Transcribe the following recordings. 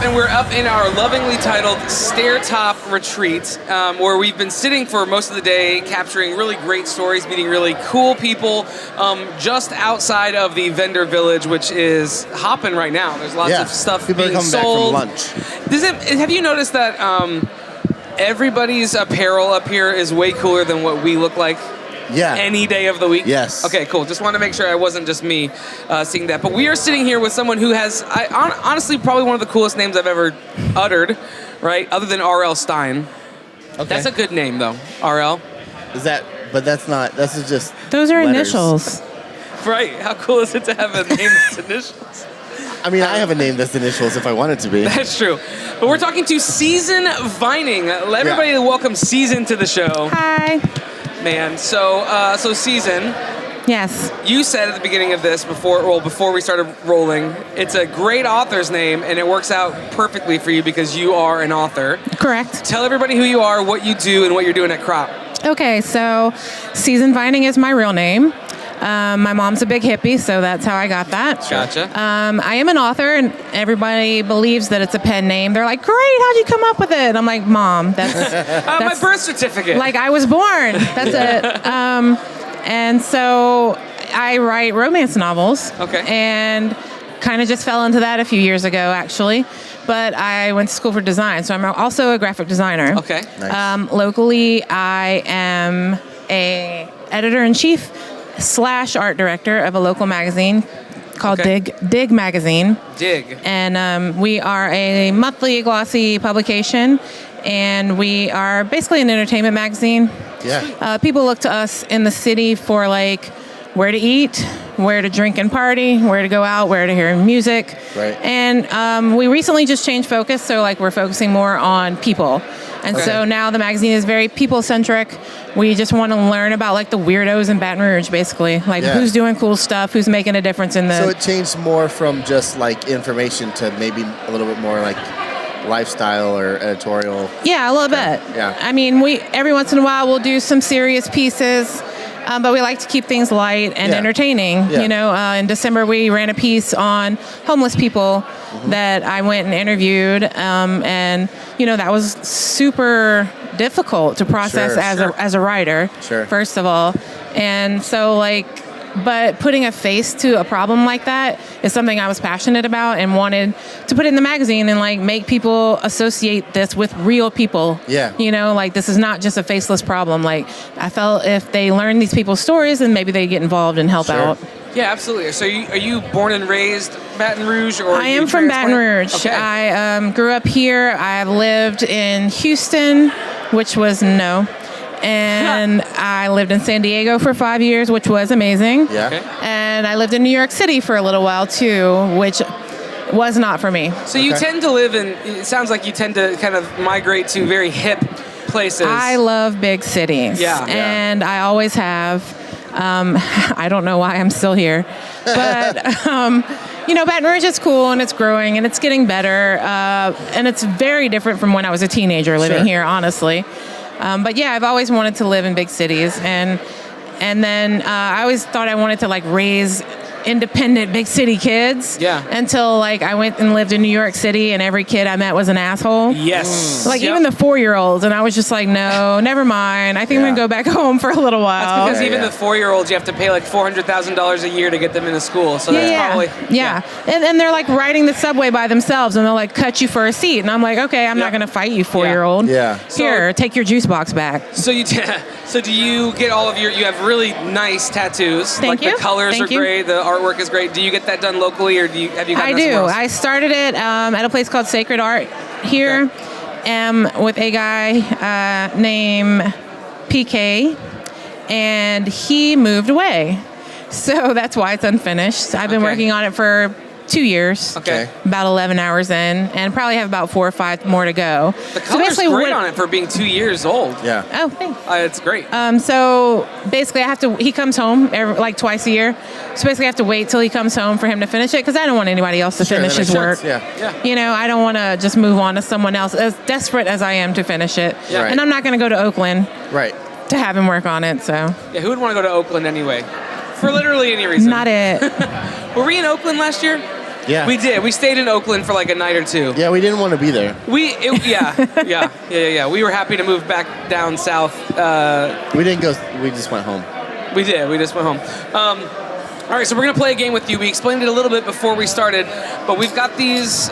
and we're up in our lovingly titled Stair Top Retreat, where we've been sitting for most of the day, capturing really great stories, meeting really cool people, just outside of the vendor village, which is hopping right now. There's lots of stuff people being are coming sold. back from lunch. Have you noticed that everybody's apparel up here is way cooler than what we look like? Yeah. Any day of the week? Yes. Okay, cool. Just wanted to make sure I wasn't just me seeing that. But we are sitting here with someone who has, honestly, probably one of the coolest names I've ever uttered, right? Other than R.L. Stein. Okay. That's a good name, though. R.L. Is that? But that's not. This is just. Those are letters. initials. Right. How cool is it to have a name that's initials? I mean, I have a name that's initials if I want it to be. That's true. But we're talking to Season Vining. Let everybody welcome Season to the show. Hi. Man, so Season, Yes. you said at the beginning of this, before we started rolling, it's a great author's name, and it works out perfectly for you because you are an author. Correct. Tell everybody who you are, what you do, and what you're doing at Crop. Okay, so Season Vining is my real name. My mom's a big hippie, so that's how I got that. Gotcha. I am an author, and everybody believes that it's a pen name. They're like, "Great, how'd you come up with it?" And I'm like, "Mom, that's My birth certificate. like I was born. That's it." And so I write romance novels. Okay. And kind of just fell into that a few years ago, actually. But I went to school for design, so I'm also a graphic designer. Okay. Nice. Locally, I am a editor-in-chief / art director of a local magazine called Dig Magazine. Dig. And we are a monthly glossy publication, and we are basically an entertainment magazine. Yeah. People look to us in the city for like where to eat, where to drink and party, where to go out, where to hear music. Right. And we recently just changed focus, so like we're focusing more on people. And so now the magazine is very people-centric. We just want to learn about like the weirdos in Baton Rouge, basically. Like who's doing cool stuff, who's making a difference in the... So it changed more from just like information to maybe a little bit more like lifestyle or editorial. Yeah, a little bit. Yeah. I mean, we every once in a while we'll do some serious pieces, but we like to keep things light and entertaining. Yeah. You know, in December we ran a piece on homeless people that I went and interviewed, and you know that was super difficult to process as a writer. Sure. First of all, and so like. But putting a face to a problem like that is something I was passionate about and wanted to put in the magazine and like make people associate this with real people. Yeah. You know, like this is not just a faceless problem. Like I felt if they learn these people's stories, then maybe they get involved and help out. Yeah, absolutely. So are you born and raised Baton Rouge? Or I am from Baton Rouge. Okay. I grew up here. I've lived in Houston, which was and I lived in San Diego for 5 years, which was amazing. Yeah. Okay. And I lived in New York City for a little while too, which was not for me. So you tend to live in, it sounds like you tend to kind of migrate to very hip places. I love big cities. Yeah. And I always have. I don't know why I'm still here. But, you know, Baton Rouge is cool and it's growing and it's getting better. And it's very different from when I was a teenager living here, honestly. But yeah, I've always wanted to live in big cities, and then I always thought I wanted to like raise independent big city kids. Yeah. Until like I went and lived in New York City, and every kid I met was an asshole. Yes. Like even the 4-year-olds, and I was just like, no, never mind. I think I'm gonna go back home for a little while. That's because even the 4-year-olds, you have to pay like $400,000 a year to get them into school. So that's probably And they're like riding the subway by themselves, and they'll like cut you for a seat, and I'm like, okay, I'm not gonna fight you, 4-year-old. Yeah. Here, take your juice box back. So so do you get all of you have really nice tattoos. Thank you. The colors are great, the artwork is great. Do you get that done locally, or have you gotten I do. I started it at a place called Sacred Art here with a guy named PK, and he moved away. So that's why it's unfinished. I've been working on it for 2 years. Okay. About 11 hours in, and probably have about 4 or 5 more to go. The color's great on it for being 2 years old. Yeah. Oh, thanks. It's great. So basically, he comes home like twice a year. So basically, I have to wait till he comes home for him to finish it because I don't want anybody else to finish his work. Yeah. You know, I don't want to just move on to someone else, as desperate as I am to finish it. Yeah. Right. And I'm not going to go to Oakland Right. to have him work on it. So Yeah, who would want to go to Oakland anyway? For literally any reason. not it. Were we in Oakland last year? Yeah. We did. We stayed in Oakland for like a night or two. Yeah, we didn't want to be there. Yeah. We were happy to move back down south. We didn't go. We just went home. We did. We just went home. All right, so we're gonna play a game with you. We explained it a little bit before we started, but we've got these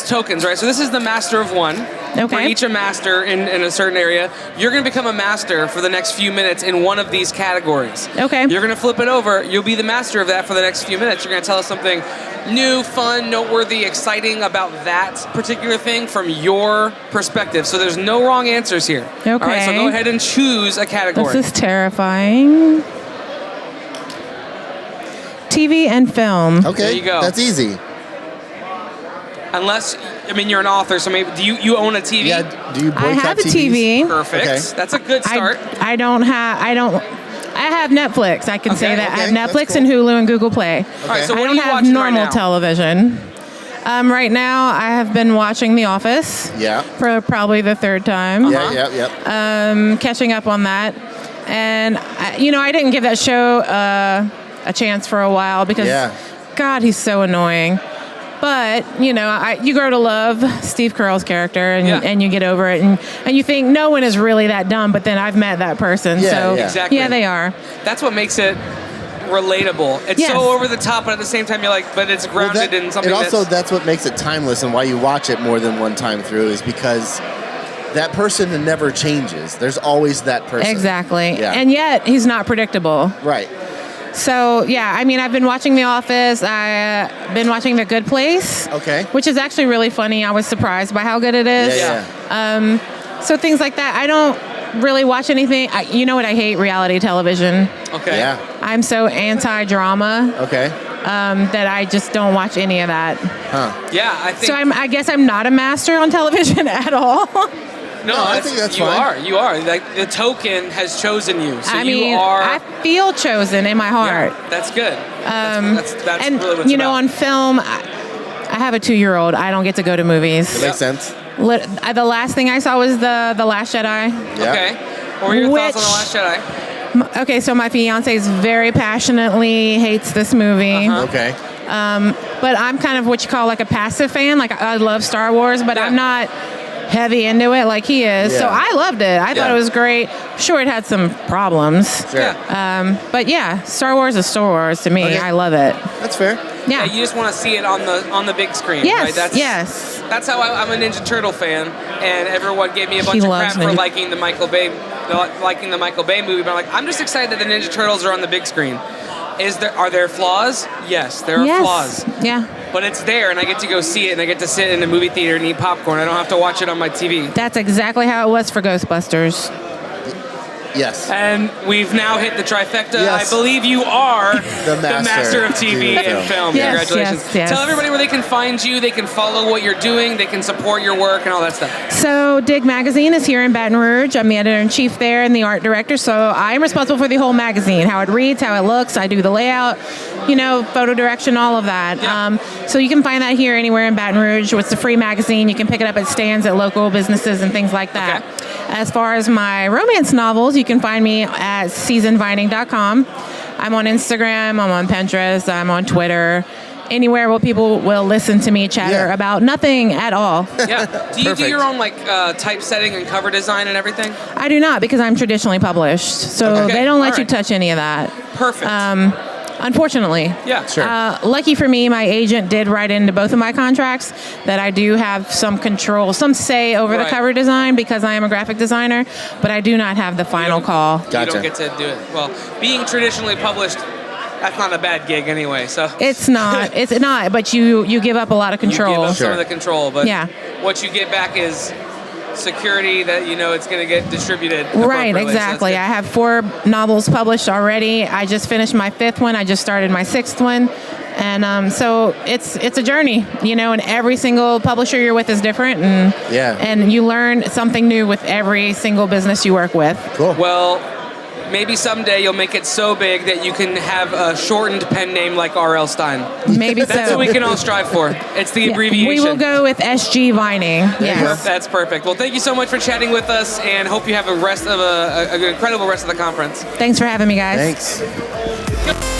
tokens, right? So this is the master of one. Okay. For each a master in a certain area. You're gonna become a master for the next few minutes in one of these categories. Okay. You're gonna flip it over. You'll be the master of that for the next few minutes. You're gonna tell us something new, fun, noteworthy, exciting about that particular thing from your perspective. So there's no wrong answers here. Okay. All right, so go ahead and choose a category. This is terrifying. TV and film. Okay. There you go. That's easy. Unless, I mean, you're an author, so maybe do you own a TV? Yeah. Do you boycott I have a TVs? TV. Perfect. Okay. That's a good start. I have Netflix. I can say that. I have Okay, that's Netflix cool. and Hulu and Google Play. All right, so I what don't are you have watching normal right now? television. Right now, I have been watching The Office Yeah. for probably the third time. Yeah. Catching up on that. And, I didn't give that show a chance for a while because, God, he's so annoying. But, you grow to love Steve Carell's character and you get over it. And you think no one is really that dumb, but then I've met that person. Yeah, so, yeah. Exactly. Yeah, they are. That's what makes it relatable. It's Yes. so over the top, but at the same time, you're like, but it's grounded in something and also, that's... that's what makes it timeless and why you watch it more than one time through is because that person never changes. There's always that person. Exactly. Yeah. And yet, he's not predictable. Right. So, I've been watching The Office. I've been watching The Good Place. Okay. Which is actually really funny. I was surprised by how good it is. Yeah. So things like that. I don't really watch anything. You know what? I hate reality television. Okay. Yeah. I'm so anti-drama Okay. that I just don't watch any of that. Huh. Yeah, I think... So I guess I'm not a master on television at all. No, I think that's you fine. You are. Like, the token has chosen you. So you are... I feel chosen in my heart. Yeah, that's good. That's And, really what it's about. on film, I have a 2-year-old. I don't get to go to movies. That makes sense. The last thing I saw was the Last Jedi. Yeah. Okay. What were your thoughts on The Last Jedi? Okay, so my fiance very passionately hates this movie. Okay. But I'm kind of what you call like a passive fan. Like I love Star Wars, but Yeah. I'm not heavy into it like he is. Yeah. So I loved it. I thought it was great. Sure, it had some problems. Sure. Yeah. But Star Wars is Star Wars to me. Okay. I love it. That's fair. Yeah, Yeah. you just want to see it on the big screen, Yes. right? Yes. That's how I'm a Ninja Turtle fan, and everyone gave me a bunch He of loves crap for Ninja- liking the Michael Bay movie. But I'm like, I'm just excited that the Ninja Turtles are on the big screen. Are there flaws? Yes, there are flaws. Yeah. But it's there, and I get to go see it, and I get to sit in a movie theater and eat popcorn. I don't have to watch it on my TV. That's exactly how it was for Ghostbusters. Yes. And we've now hit the trifecta. Yes. I believe you are The master of TV and film. Yes, Congratulations. yes. Tell everybody where they can find you, they can follow what you're doing, they can support your work and all that stuff. So Dig Magazine is here in Baton Rouge. I'm the editor-in-chief there and the art director. So I'm responsible for the whole magazine, how it reads, how it looks. I do the layout, photo direction, all of that. Yeah. So you can find that here anywhere in Baton Rouge. It's a free magazine. You can pick it up at stands at local businesses and things like that. Okay. As far as my romance novels, you can find me at seasonvining.com. I'm on Instagram, I'm on Pinterest, I'm on Twitter. Anywhere where people will listen to me chatter about nothing at all. Yeah. Do you do Perfect. your own typesetting and cover design and everything? I do not because I'm traditionally published. So Okay. they don't let All you right. touch any of that. Perfect. Unfortunately. Yeah. Sure. Lucky for me, my agent did write into both of my contracts that I do have some control, some say over the Right. cover design because I am a graphic designer, but I do not have the final call. You Gotcha. don't get to do it. Well, being traditionally published, that's not a bad gig anyway. So It's not. It's not. But you give up a lot of you give control. up some Sure. of the control, but Yeah. what you get back is security that it's going to get distributed. Right, appropriately. So that's exactly. good. I have 4 novels published already. I just finished my 5th one. I just started my 6th one. And so it's a journey, and every single publisher you're with is different. And you learn something new with every single business you work with. Cool. Well, maybe someday you'll make it so big that you can have a shortened pen name like R.L. Stein. Maybe That's so. what we can all strive for. It's the Yeah, abbreviation. we will go with SG Vining. Yes. That's perfect. Well, thank you so much for chatting with us, and hope you have an incredible rest of the conference. Thanks for having me, guys. Thanks.